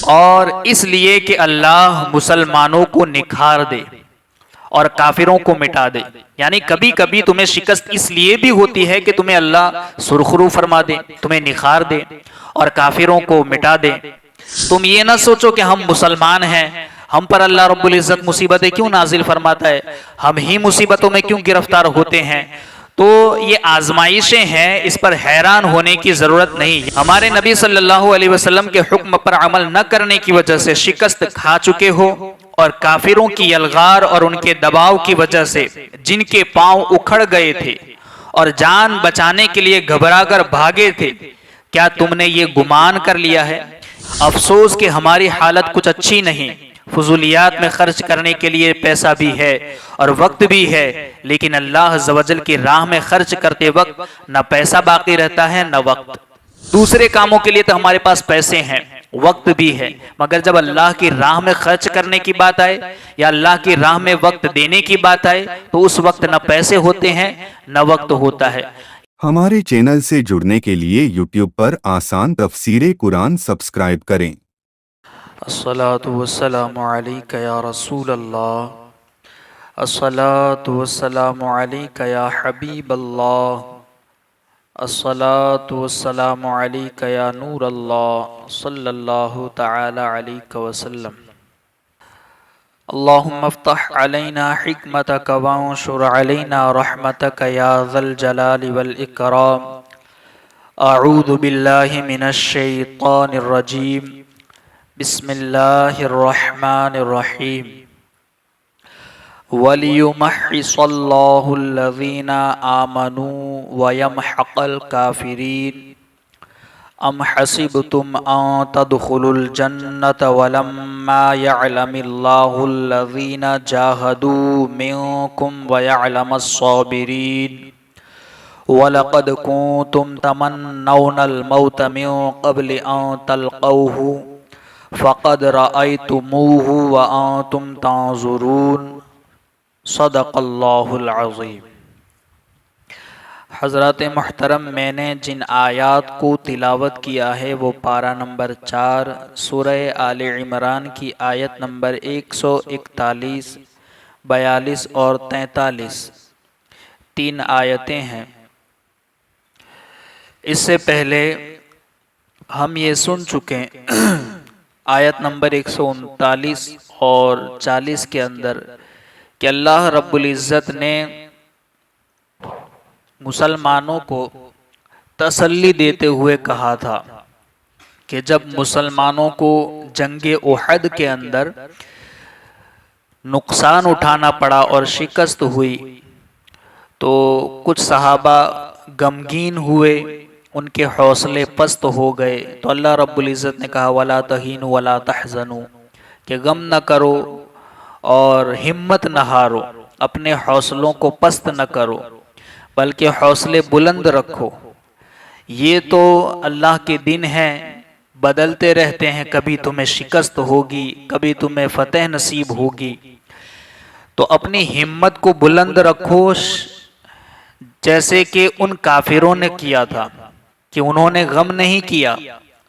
اور اس لیے کہ اللہ مسلمانوں کو نکھار دے اور کافروں کو مٹا دے. یعنی کبھی کبھی تمہیں شکست اس لیے بھی ہوتی ہے کہ تمہیں اللہ سرخرو فرما دے، تمہیں نکھار دے اور کافروں کو مٹا دے. تم یہ نہ سوچو کہ ہم مسلمان ہیں، ہم پر اللہ رب العزت مصیبتیں کیوں نازل فرماتا ہے، ہم ہی مصیبتوں میں کیوں گرفتار ہوتے ہیں. تو یہ آزمائشیں ہیں، اس پر حیران ہونے کی ضرورت نہیں. ہمارے نبی صلی اللہ علیہ وسلم کے حکم پر عمل نہ کرنے کی وجہ سے شکست کھا چکے ہو، اور کافروں کی یلغار اور ان کے دباؤ کی وجہ سے جن کے پاؤں اکھڑ گئے تھے اور جان بچانے کے لیے گھبرا کر بھاگے تھے، کیا تم نے یہ گمان کر لیا ہے؟ افسوس کہ ہماری حالت کچھ اچھی نہیں. فضولیات میں خرچ کرنے کے لیے پیسہ بھی ہے اور وقت بھی ہے، لیکن اللہ عز و جل کی راہ میں خرچ کرتے وقت نہ پیسہ باقی رہتا ہے نہ وقت. دوسرے کاموں کے لیے تو ہمارے پاس پیسے ہیں، وقت بھی ہے، مگر جب اللہ کی راہ میں خرچ کرنے کی بات آئے یا اللہ کی راہ میں وقت دینے کی بات آئے تو اس وقت نہ پیسے ہوتے ہیں نہ وقت ہوتا ہے. ہمارے چینل سے جڑنے کے لیے یوٹیوب پر آسان تفسیر قرآن سبسکرائب کریں. الصلاۃ والسلام علیک یا رسول اللہ، الصلاۃ والسلام علیک یا حبیب اللہ، الصلاۃ والسلام علیک یا نور اللہ، صلی اللہ تعالی علیہ وسلم. اللہم افتح علینا حکمتک وانشر علینا رحمتک یا ذا الجلال والاکرام. اعوذ باللہ من الشیطان الرجیم، بسم اللہ الرحمن الرحیم. وَلِيُمَحِّصَ اللَّهُ الَّذِينَ آمَنُوا وَيَمْحَقَ الْكَافِرِينَ. أَمْ حَسِبْتُمْ أَن تَدْخُلُوا الْجَنَّةَ وَلَمَّا يَعْلَمِ اللَّهُ الَّذِينَ جَاهَدُوا مِنكُمْ وَيَعْلَمَ الصَّابِرِينَ. وَلَقَدْ كُنتُمْ تَمَنَّوْنَ الْمَوْتَ مِن قَبْلِ أَن تَلْقَوْهُ فَقَدْ رَأَيْتُمُوهُ وَأَنْتُمْ تَنظُرُونَ. صدق اللہ العظیم. حضرات محترم، میں نے جن آیات کو تلاوت کیا ہے وہ پارہ نمبر 4 سورہ آل عمران کی آیت نمبر 141، 42 اور 43 تین آیتیں ہیں. اس سے پہلے ہم یہ سن چکے آیت نمبر 139 اور 40 کے اندر کہ اللہ رب العزت نے مسلمانوں کو تسلی دیتے ہوئے کہا تھا کہ جب مسلمانوں کو جنگ احد کے اندر نقصان اٹھانا پڑا اور شکست ہوئی تو کچھ صحابہ غمگین ہوئے، ان کے حوصلے پست ہو گئے. تو اللہ رب العزت نے کہا وَلَا تَهِنُوا وَلَا تَحْزَنُوا، کہ غم نہ کرو اور ہمت نہ ہارو، اپنے حوصلوں کو پست نہ کرو بلکہ حوصلے بلند رکھو. یہ تو اللہ کے دن ہیں، بدلتے رہتے ہیں، کبھی تمہیں شکست ہوگی کبھی تمہیں فتح نصیب ہوگی. تو اپنی ہمت کو بلند رکھو، جیسے کہ ان کافروں نے کیا تھا کہ انہوں نے غم نہیں کیا،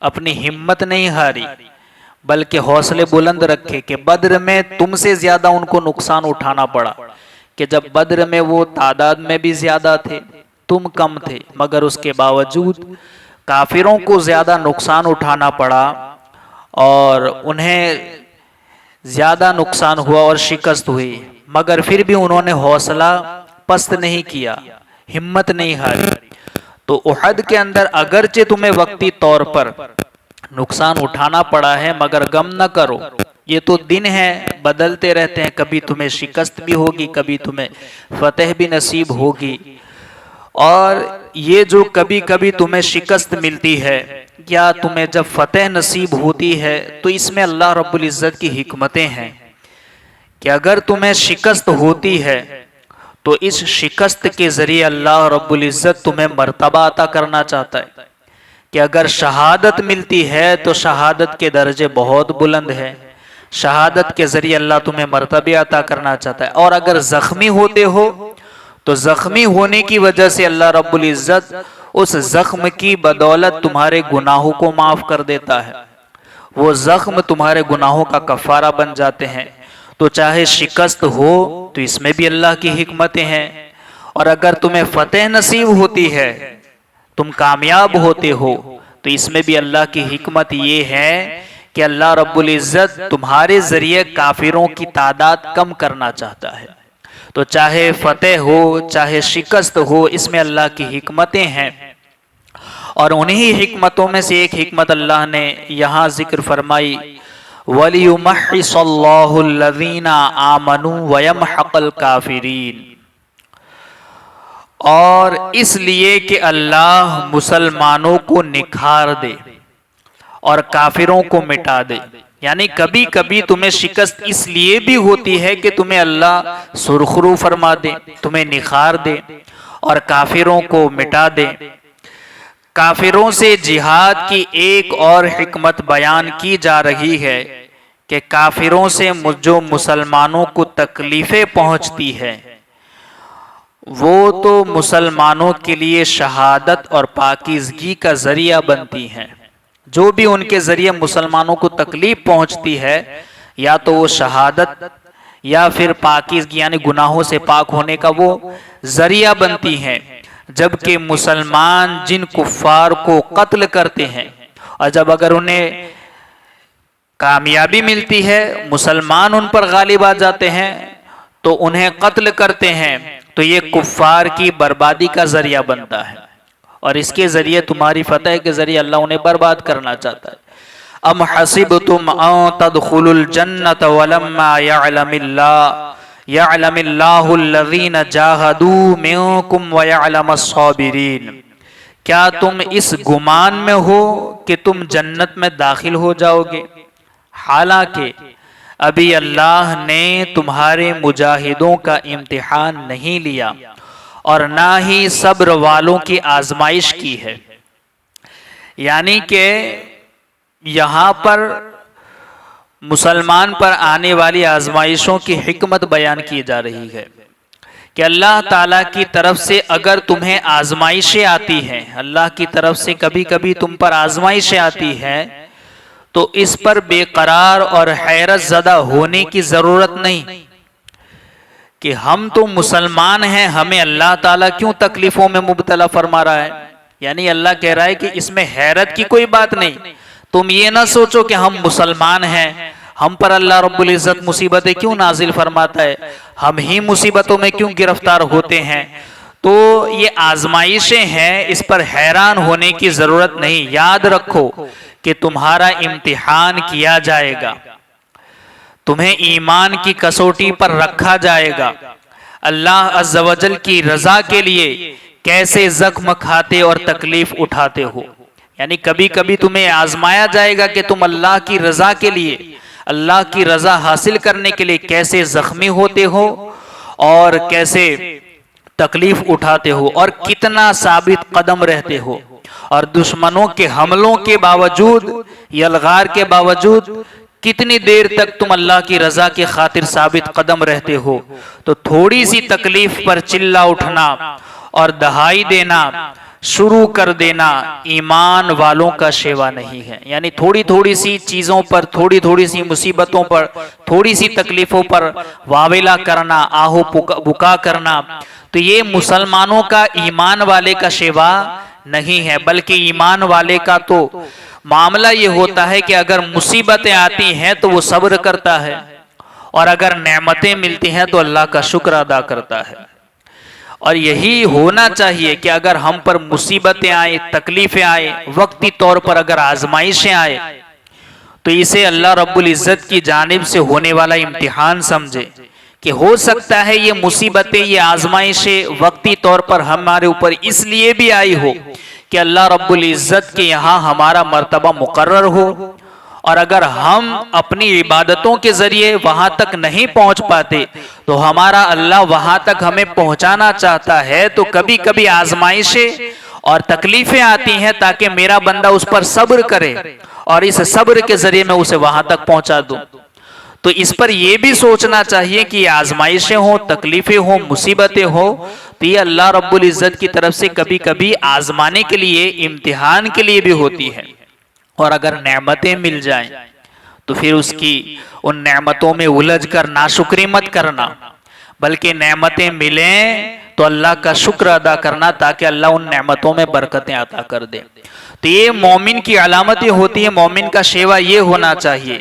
اپنی ہمت نہیں ہاری بلکہ حوصلے بلند رکھے. کہ بدر میں تم سے زیادہ ان کو نقصان اٹھانا پڑا، کہ جب بدر میں وہ تعداد میں بھی زیادہ تھے تم کم تھے، مگر اس کے باوجود کافروں کو زیادہ نقصان اٹھانا پڑا اور انہیں زیادہ نقصان ہوا اور شکست ہوئی، مگر پھر بھی انہوں نے حوصلہ پست نہیں کیا، ہمت نہیں ہاری. تو احد کے اندر اگرچہ تمہیں وقتی طور پر نقصان اٹھانا پڑا ہے مگر غم نہ کرو، یہ تو دن ہے، بدلتے رہتے ہیں، کبھی تمہیں شکست بھی ہوگی کبھی تمہیں فتح بھی نصیب ہوگی. اور یہ جو کبھی کبھی تمہیں شکست ملتی ہے یا تمہیں جب فتح نصیب ہوتی ہے تو اس میں اللہ رب العزت کی حکمتیں ہیں کہ اگر تمہیں شکست ہوتی ہے تو اس شکست کے ذریعے اللہ رب العزت تمہیں مرتبہ عطا کرنا چاہتا ہے. کہ اگر شہادت ملتی ہے تو شہادت کے درجے بہت بلند ہیں، شہادت کے ذریعے اللہ تمہیں مرتبہ عطا کرنا چاہتا ہے. اور اگر زخمی ہوتے ہو تو زخمی ہونے کی وجہ سے اللہ رب العزت اس زخم کی بدولت تمہارے گناہوں کو معاف کر دیتا ہے. وہ زخم تمہارے گناہوں کا کفارہ بن جاتے ہیں۔ تو چاہے شکست ہو تو اس میں بھی اللہ کی حکمتیں ہیں، اور اگر تمہیں فتح نصیب ہوتی ہے، تم کامیاب ہوتے ہو، تو اس میں بھی اللہ کی حکمت یہ ہے کہ اللہ رب العزت تمہارے ذریعے کافروں کی تعداد کم کرنا چاہتا ہے۔ تو چاہے فتح ہو چاہے شکست ہو، اس میں اللہ کی حکمتیں ہیں، اور انہی حکمتوں میں سے ایک حکمت اللہ نے یہاں ذکر فرمائی، وَلِيُمَحِّصَ اللَّهُ الَّذِينَ آمَنُوا وَيَمْحَقَ الْكَافِرِينَ، اور اس لیے کہ اللہ مسلمانوں کو نکھار دے اور کافروں کو مٹا دے۔ یعنی کبھی کبھی تمہیں شکست اس لیے بھی ہوتی ہے کہ تمہیں اللہ سرخرو فرما دے، تمہیں نکھار دے اور کافروں کو مٹا دے۔ کافروں سے جہاد کی ایک اور حکمت بیان کی جا رہی ہے کہ کافروں سے جو مسلمانوں کو تکلیفیں پہنچتی ہے، وہ تو مسلمانوں کے لیے شہادت اور پاکیزگی کا ذریعہ بنتی ہیں۔ جو بھی ان کے ذریعے مسلمانوں کو تکلیف پہنچتی ہے، یا تو وہ شہادت یا پھر پاکیزگی یعنی گناہوں سے پاک ہونے کا وہ ذریعہ بنتی ہیں، جبکہ مسلمان جن کفار کو قتل کرتے ہیں، اور جب اگر انہیں کامیابی ملتی ہے، مسلمان ان پر غالب آ جاتے ہیں تو انہیں قتل کرتے ہیں، تو یہ کفار کی بربادی کا ذریعہ بنتا ہے، اور اس کے ذریعے تمہاری فتح کے ذریعے اللہ انہیں برباد کرنا چاہتا ہے۔ ام حسبتم ان تدخلوا الجنة ولما يعلم اللہ الذین جاہدوا منکم ویعلم الصابرین، کیا تم اس گمان میں ہو کہ تم جنت میں داخل ہو جاؤ گے، حالانکہ ابھی اللہ نے تمہارے مجاہدوں کا امتحان نہیں لیا اور نہ ہی صبر والوں کی آزمائش کی ہے۔ یعنی کہ یہاں پر مسلمان پر آنے والی آزمائشوں کی حکمت بیان کی جا رہی ہے کہ اللہ تعالیٰ کی طرف سے اگر تمہیں آزمائشیں آتی ہیں، اللہ کی طرف سے کبھی کبھی تم پر آزمائشیں آتی ہیں، تو اس پر بے قرار اور حیرت زدہ ہونے کی ضرورت نہیں کہ ہم تو مسلمان ہیں، ہمیں اللہ تعالیٰ کیوں تکلیفوں میں مبتلا فرما رہا ہے۔ یعنی اللہ کہہ رہا ہے کہ اس میں حیرت کی کوئی بات نہیں۔ تم یہ نہ سوچو کہ ہم مسلمان ہیں، ہم پر اللہ رب العزت مصیبتیں کیوں نازل فرماتا ہے، ہم ہی مصیبتوں میں کیوں گرفتار ہوتے ہیں۔ تو یہ آزمائشیں ہیں، اس پر حیران ہونے کی ضرورت نہیں۔ یاد رکھو کہ تمہارا امتحان کیا جائے گا، تمہیں ایمان کی کسوٹی پر رکھا جائے گا۔ اللہ عز و جل کی رضا کے لیے کیسے زخم کھاتے اور تکلیف اٹھاتے ہو، یعنی کبھی کبھی تمہیں آزمایا جائے گا کہ تم اللہ کی رضا کے لیے، اللہ کی رضا حاصل کرنے کے لیے کیسے زخمی ہوتے ہو اور کیسے تکلیف اٹھاتے ہو اور کتنا ثابت قدم رہتے ہو، اور دشمنوں کے حملوں کے باوجود، یلغار کے باوجود کتنی دیر تک تم اللہ کی رضا کی خاطر ثابت قدم رہتے ہو۔ تو تھوڑی سی تکلیف پر چلا اٹھنا اور دہائی دینا، شروع کر دینا ایمان والوں کا شیوا نہیں ہے۔ یعنی تھوڑی تھوڑی سی چیزوں پر، تھوڑی تھوڑی سی مصیبتوں پر، تھوڑی سی تکلیفوں پر واویلا کرنا، آہو بکا کرنا، تو یہ مسلمانوں کا، ایمان والے کا شیوا نہیں ہے، بلکہ ایمان والے کا تو معاملہ یہ ہوتا ہے کہ اگر مصیبتیں آتی ہیں تو وہ صبر کرتا ہے، اور اگر نعمتیں ملتی ہیں تو اللہ کا شکر ادا کرتا ہے۔ اور یہی ہونا چاہیے کہ اگر ہم پر مصیبتیں آئیں، تکلیفیں آئیں، وقتی طور پر اگر آزمائشیں آئیں، تو اسے اللہ رب العزت کی جانب سے ہونے والا امتحان سمجھے کہ ہو سکتا ہے یہ مصیبتیں، یہ آزمائشیں وقتی طور پر ہمارے اوپر اس لیے بھی آئی ہو کہ اللہ رب العزت کے یہاں ہمارا مرتبہ مقرر ہو، اور اگر ہم اپنی عبادتوں کے ذریعے وہاں تک نہیں پہنچ پاتے تو ہمارا اللہ وہاں تک ہمیں پہنچانا چاہتا ہے۔ تو کبھی کبھی آزمائشیں اور تکلیفیں آتی ہیں تاکہ میرا بندہ اس پر صبر کرے، اور اس صبر کے ذریعے میں اسے وہاں تک پہنچا دوں۔ تو اس پر یہ بھی سوچنا چاہیے کہ یہ آزمائشیں ہوں، تکلیفیں ہوں، مصیبتیں ہوں، تو یہ اللہ رب العزت کی طرف سے کبھی کبھی آزمانے کے لیے، امتحان کے لیے بھی ہوتی ہے۔ اور اگر نعمتیں مل جائیں تو پھر اس کی ان نعمتوں میں الجھ کر ناشکری مت کرنا، بلکہ نعمتیں ملیں تو اللہ کا شکر ادا کرنا تاکہ اللہ ان نعمتوں میں برکتیں عطا کر دے۔ تو یہ مومن کی علامتیں ہوتی ہیں، مومن کا شیوا یہ ہونا چاہیے،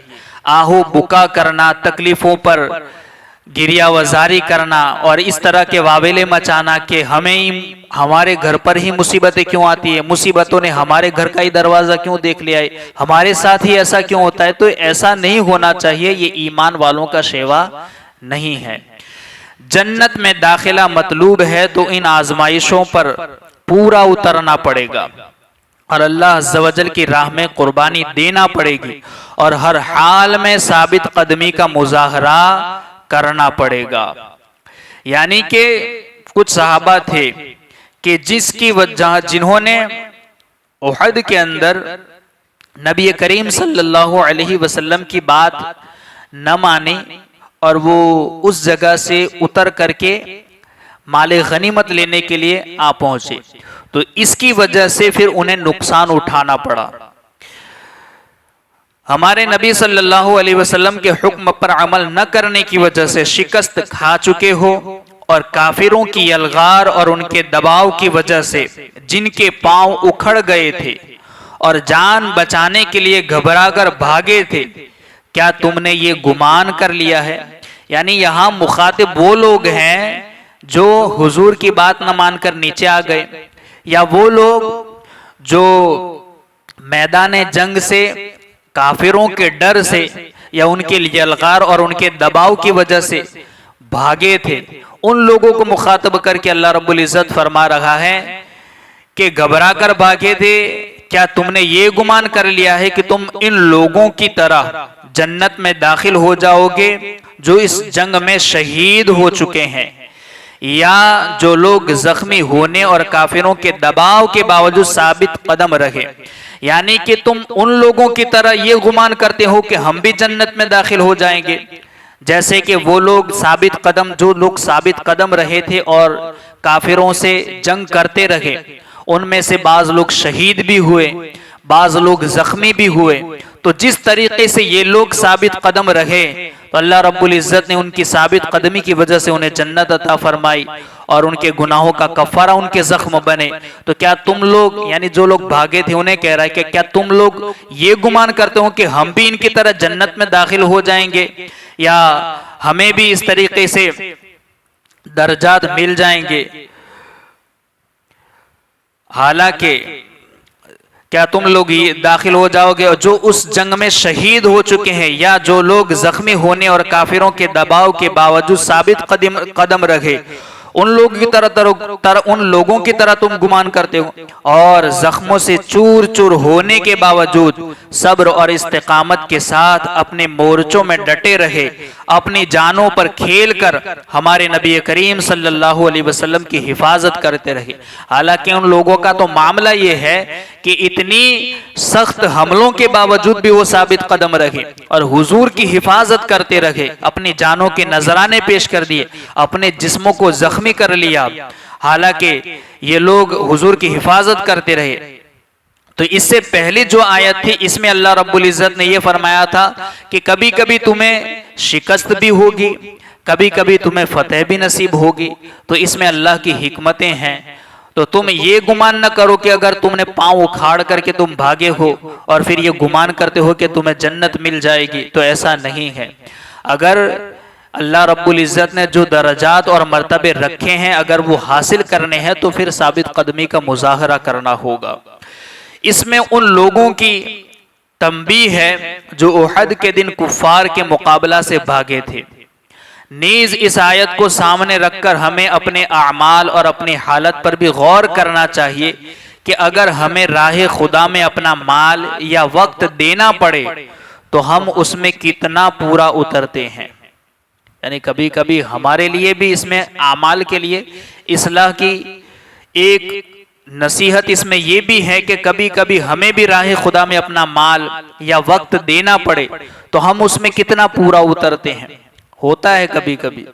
آہو بکا کرنا، تکلیفوں پر گریہ وزاری کرنا اور اس طرح کے واویلے مچانا کہ ہمارے گھر پر ہی مصیبتیں کیوں آتی ہیں، مصیبتوں نے ہمارے گھر کا ہی دروازہ کیوں دیکھ لیا ہے، ہمارے ساتھ ہی ایسا کیوں ہوتا ہے۔ تو ایسا نہیں ہونا چاہیے، یہ ایمان والوں کا شیوا نہیں ہے۔ جنت میں داخلہ مطلوب ہے تو ان آزمائشوں پر پورا اترنا پڑے گا اور اللہ عز و جل کی راہ میں قربانی دینا پڑے گی، اور ہر حال میں ثابت قدمی کا مظاہرہ کرنا پڑے گا۔ یعنی کہ کچھ صحابہ تھے کہ جنہوں نے احد کے اندر نبی کریم صلی اللہ علیہ وسلم کی بات نہ مانی اور وہ اس جگہ سے اتر کر کے مال غنیمت لینے کے لیے آ پہنچے، تو اس کی وجہ سے پھر انہیں نقصان اٹھانا پڑا۔ ہمارے نبی صلی اللہ علیہ وسلم کے حکم پر عمل نہ کرنے کی وجہ سے شکست کھا چکے ہو، اور کافروں کی یلغار اور ان کے دباؤ کی وجہ سے جن کے پاؤں اکھڑ گئے تھے اور جان بچانے کے لیے گھبرا کر بھاگے تھے، کیا تم نے یہ گمان کر لیا ہے؟ یعنی یہاں مخاطب وہ لوگ ہیں جو حضور کی بات نہ مان کر نیچے آ گئے، یا وہ لوگ جو میدان جنگ سے کافروں کے ڈر سے یا ان کے یلغار اور ان کے دباؤ کی وجہ سے بھاگے تھے، ان لوگوں کو مخاطب کر کے اللہ رب العزت فرما رہا ہے کہ گھبرا کر بھاگے تھے، کیا تم نے یہ گمان کر لیا ہے کہ تم ان لوگوں کی طرح جنت میں داخل ہو جاؤ گے جو اس جنگ میں شہید ہو چکے ہیں، یا جو لوگ زخمی ہونے اور کافروں کے دباؤ کے باوجود ثابت قدم رہے؟ یعنی کہ تم ان لوگوں کی طرح یہ گمان کرتے ہو کہ ہم بھی جنت میں داخل ہو جائیں گے، جیسے کہ وہ لوگ جو لوگ ثابت قدم رہے تھے اور کافروں سے جنگ کرتے رہے، ان میں سے بعض لوگ شہید بھی ہوئے، بعض لوگ زخمی بھی ہوئے۔ تو جس طریقے سے یہ لوگ ثابت قدم رہے تو اللہ رب العزت نے ان کی ثابت قدمی کی وجہ سے انہیں جنت عطا فرمائی اور ان کے گناہوں کا کفارہ ان کے زخم بنے۔ تو کیا تم لوگ، یعنی جو لوگ بھاگے تھے انہیں کہہ رہا ہے کہ کیا تم لوگ یہ گمان کرتے ہو کہ ہم بھی ان کی طرح جنت میں داخل ہو جائیں گے، یا ہمیں بھی اس طریقے سے درجات مل جائیں گے؟ حالانکہ کیا تم لوگ یہ داخل ہو جاؤ گے اور جو اس جنگ میں شہید ہو چکے ہیں، یا جو لوگ زخمی ہونے اور کافروں کے دباؤ کے باوجود ثابت قدم رہے، ان لوگوں کی طرح تم گمان کرتے ہو، اور زخموں سے چور چور ہونے کے باوجود صبر اور استقامت کے ساتھ اپنے مورچوں میں ڈٹے رہے، اپنی جانوں پر کھیل کر ہمارے نبی کریم صلی اللہ علیہ وسلم کی حفاظت کرتے رہے۔ حالانکہ ان لوگوں کا تو معاملہ یہ ہے کہ اتنی سخت حملوں کے باوجود بھی وہ ثابت قدم رہے اور حضور کی حفاظت کرتے رہے، اپنی جانوں کے نذرانے پیش کر دیے، اپنے جسموں کو زخمی کر لیا، حالانکہ یہ لوگ حضور کی حفاظت کرتے رہے۔ تو اس سے پہلی جو آیت تھی اس میں اللہ رب العزت نے یہ فرمایا تھا کہ کبھی کبھی تمہیں شکست بھی ہوگی، کبھی کبھی تمہیں فتح بھی نصیب ہوگی، تو اس میں اللہ کی حکمتیں ہیں۔ تو تم یہ گمان نہ کرو کہ اگر تم نے پاؤں اکھاڑ کر کے تم بھاگے ہو اور پھر یہ گمان کرتے ہو کہ تمہیں جنت مل جائے گی، تو ایسا نہیں ہے۔ اگر اللہ رب العزت نے جو درجات اور مرتبے رکھے ہیں اگر وہ حاصل کرنے ہیں تو پھر ثابت قدمی کا مظاہرہ کرنا ہوگا۔ اس میں ان لوگوں کی تنبیہ ہے جو احد کے دن کفار کے مقابلہ سے بھاگے تھے۔ نیز اس آیت کو سامنے رکھ کر ہمیں اپنے اعمال اور اپنی حالت پر بھی غور کرنا چاہیے کہ اگر ہمیں راہ خدا میں اپنا مال یا وقت دینا پڑے تو ہم اس میں کتنا پورا اترتے ہیں۔ یعنی کبھی کبھی ہمارے لیے بھی اس میں اعمال کے لیے اصلاح کی ایک نصیحت اس میں یہ بھی ہے کہ کبھی کبھی ہمیں بھی راہ خدا میں اپنا مال یا وقت دینا پڑے تو ہم اس میں کتنا پورا اترتے ہیں۔ ہوتا ہے کبھی کبھی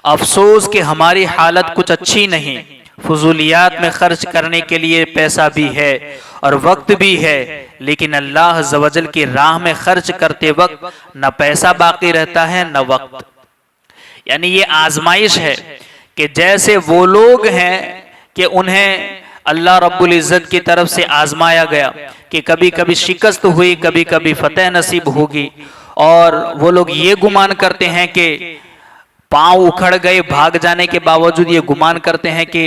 افسوس کہ ہماری حالت کچھ اچھی نہیں، فضولیات میں خرچ کرنے کے لیے پیسہ بھی ہے اور وقت بھی ہے، لیکن اللہ عز و جل کی راہ میں خرچ کرتے وقت نہ پیسہ باقی رہتا ہے نہ وقت۔ یعنی یہ آزمائش ہے کہ جیسے وہ لوگ ہیں کہ انہیں اللہ رب العزت کی طرف سے آزمایا گیا کہ کبھی کبھی شکست ہوئی، کبھی کبھی فتح نصیب ہوگی، اور وہ لوگ یہ گمان کرتے ہیں کہ پاؤں اکھڑ گئے، بھاگ جانے کے باوجود یہ گمان کرتے ہیں کہ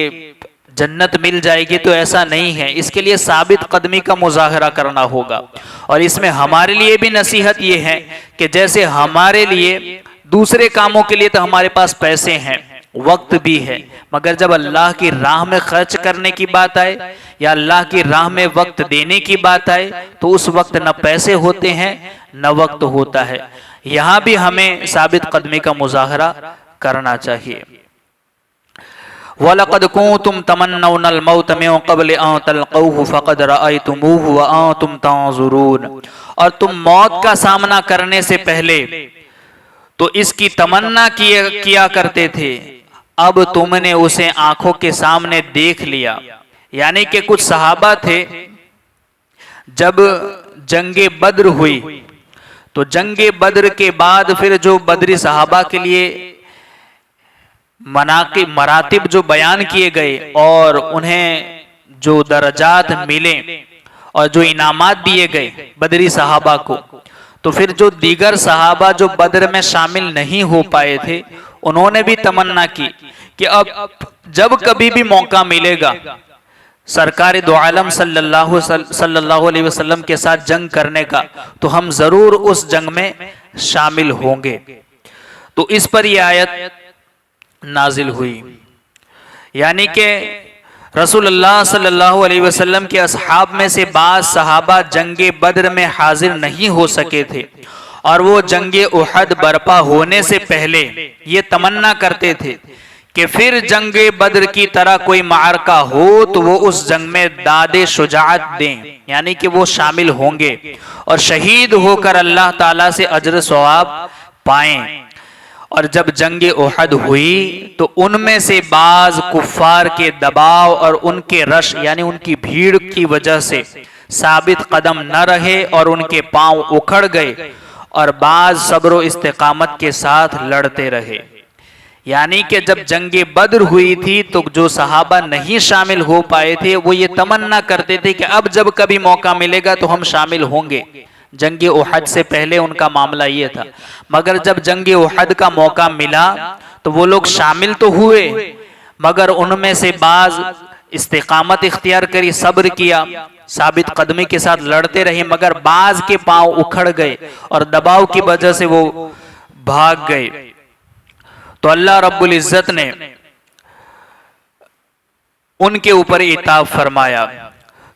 جنت مل جائے گی، تو ایسا نہیں ہے۔ اس کے لیے ثابت قدمی کا مظاہرہ کرنا ہوگا، اور اس میں ہمارے لیے بھی نصیحت یہ ہے کہ جیسے ہمارے لیے دوسرے کاموں کے لیے تو ہمارے پاس پیسے ہیں، وقت بھی ہے، مگر جب اللہ کی راہ میں خرچ کرنے کی بات آئے یا اللہ کی راہ میں وقت دینے کی بات آئے تو اس وقت نہ پیسے ہوتے ہیں نہ وقت ہوتا ہے۔ یہاں بھی ہمیں ثابت قدمی کا مظاہرہ کرنا چاہیے۔ وَلَقَدْ كُنْتُمْ تَمَنَّوْنَ الْمَوْتَ مِنْ قَبْلِ أَنْ تَلْقَوْهُ فَقَدْ رَأَيْتُمُوهُ وَأَنْتُمْ تَنْظُرُونَ، اور تم موت کا سامنا کرنے سے پہلے تو اس کی تمنا کیا کرتے تھے، اب تم نے اسے آنکھوں کے سامنے دیکھ لیا۔ یعنی کہ کچھ صحابہ تھے، جب جنگ بدر ہوئی تو جنگ بدر کے بعد پھر جو بدری صحابہ کے لیے مراتب جو بیان کیے گئے اور انہیں جو درجات ملے اور جو انعامات دیے گئے بدری صحابہ کو، تو پھر جو دیگر صحابہ جو بدر میں شامل نہیں ہو پائے تھے انہوں نے بھی تمنا کی کہ اب جب کبھی بھی موقع ملے گا سرکار دو عالم صلی اللہ علیہ وسلم کے ساتھ جنگ کرنے کا تو ہم ضرور اس جنگ میں شامل ہوں گے۔ تو اس پر یہ آیت نازل ہوئی، یعنی کہ رسول اللہ صلی اللہ علیہ وسلم کے اصحاب میں سے بعض صحابہ جنگ بدر میں حاضر نہیں ہو سکے تھے، اور وہ جنگ احد برپا ہونے سے پہلے یہ تمنا کرتے تھے کہ پھر جنگ بدر کی طرح کوئی معرکہ ہو تو وہ اس جنگ میں داد شجاعت دیں، یعنی کہ وہ شامل ہوں گے اور شہید ہو کر اللہ تعالیٰ سے اجر ثواب پائیں۔ اور جب جنگ احد ہوئی تو ان میں سے بعض کفار کے دباؤ اور ان کے رش یعنی ان کی بھیڑ کی وجہ سے ثابت قدم نہ رہے اور ان کے پاؤں اکھڑ گئے، اور بعض صبر و استقامت کے ساتھ لڑتے رہے۔ یعنی کہ جب جنگ بدر ہوئی تھی تو جو صحابہ نہیں شامل ہو پائے تھے وہ یہ تمنا کرتے تھے کہ اب جب کبھی موقع ملے گا تو ہم شامل ہوں گے۔ جنگ احد سے پہلے ان کا معاملہ یہ تھا، مگر جب جنگ احد کا موقع ملا تو وہ لوگ شامل تو ہوئے، مگر ان میں سے بعض استقامت اختیار کری، صبر کیا، ثابت قدمی کے ساتھ لڑتے رہے، مگر بعض کے پاؤں اکھڑ گئے اور دباؤ کی وجہ سے وہ بھاگ گئے۔ تو اللہ رب العزت نے ان کے اوپر عتاب فرمایا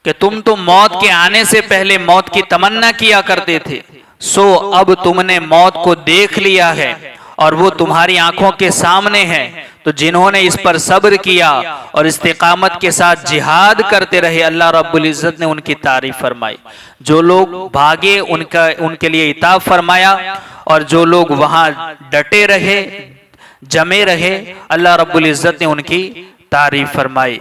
کہ تم تو موت کے آنے سے پہلے موت کی تمنا کیا کرتے تھے، سو اب تم نے موت کو دیکھ لیا ہے اور وہ تمہاری آنکھوں کے سامنے ہے۔ تو جنہوں نے اس پر صبر کیا اور استقامت کے ساتھ جہاد کرتے رہے، اللہ رب العزت نے ان کی تعریف فرمائی۔ جو لوگ بھاگے ان کے لیے عتاب فرمایا، اور جو لوگ وہاں ڈٹے رہے، جمے رہے، اللہ رب العزت نے ان کی تعریف فرمائی۔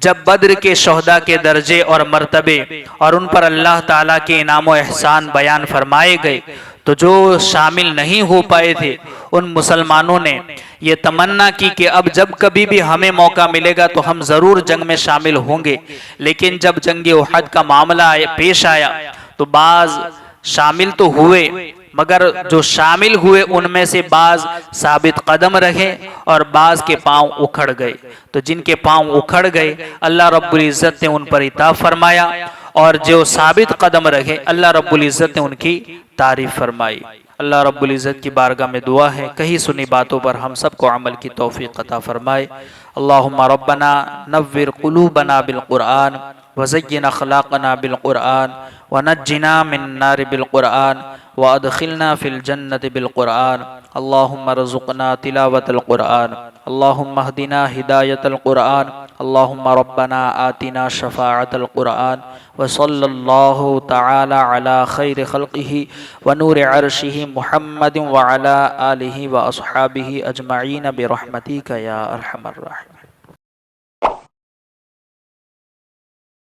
جب بدر کے شہداء کے درجے اور مرتبے اور ان پر اللہ تعالیٰ کے انعام و احسان بیان فرمائے گئے تو جو شامل نہیں ہو پائے تھے ان مسلمانوں نے یہ تمنا کی کہ اب جب کبھی بھی ہمیں موقع ملے گا تو ہم ضرور جنگ میں شامل ہوں گے۔ لیکن جب جنگ احد کا معاملہ پیش آیا تو بعض شامل تو ہوئے، مگر جو شامل ہوئے ان میں سے بعض ثابت قدم رہے اور بعض کے پاؤں اکھڑ گئے۔ تو جن کے پاؤں اکھڑ گئے اللہ رب العزت نے ان پر عتاب فرمایا، اور جو ثابت قدم رہے اللہ رب العزت نے ان کی تعریف فرمائی۔ اللہ رب العزت کی بارگاہ میں دعا ہے کہیں سنی باتوں پر ہم سب کو عمل کی توفیق عطا فرمائے۔ اللہم ربنا نور قلوبنا بالقرآن وزین اخلاقنا بالقرآن ونجنا من النار بالقرآن وادخلنا فی الجنة بالقرآن۔ اللہم رزقنا تلاوت القرآن، اللہم اہدنا ہدایت القرآن، اللہم ربنا آتنا شفاعت القرآن، وصلی اللہ تعالی علی خیر خلقہ ونور عرشہ محمد وعلی آلہ واصحابہ اجمعین برحمتک یا ارحم الراحمین۔